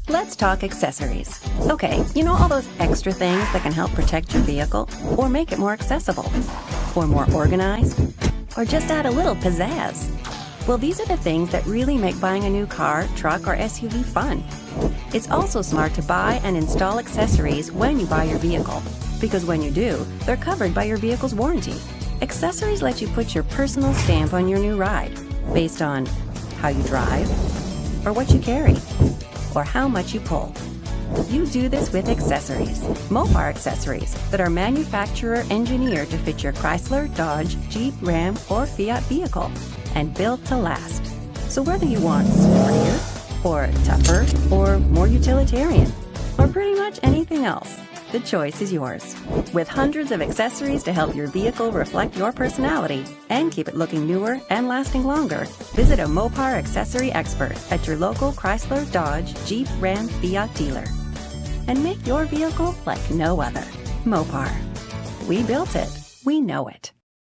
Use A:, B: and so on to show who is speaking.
A: Let's talk accessories. Okay, you know all those extra things that can help protect your vehicle, or make it more accessible, or more organized, or just add a little pizzazz? Well, these are the things that really make buying a new car, truck, or SUV fun. It's also smart to buy and install accessories when you buy your vehicle, because when you do, they're covered by your vehicle's warranty. Accessories let you put your personal stamp on your new ride, based on how you drive, or what you carry, or how much you pull. You do this with accessories, MOPAR accessories, that are manufacturer engineered to fit your Chrysler, Dodge, Jeep, Ram, or Fiat vehicle, and built to last. So whether you want sportier, or tougher, or more utilitarian, or pretty much anything else, the choice is yours. With hundreds of accessories to help your vehicle reflect your personality and keep it looking newer and lasting longer, visit a MOPAR accessory expert at your local Chrysler, Dodge, Jeep, Ram, Fiat dealer. And make your vehicle like no other. MOPAR. We built it. We know it.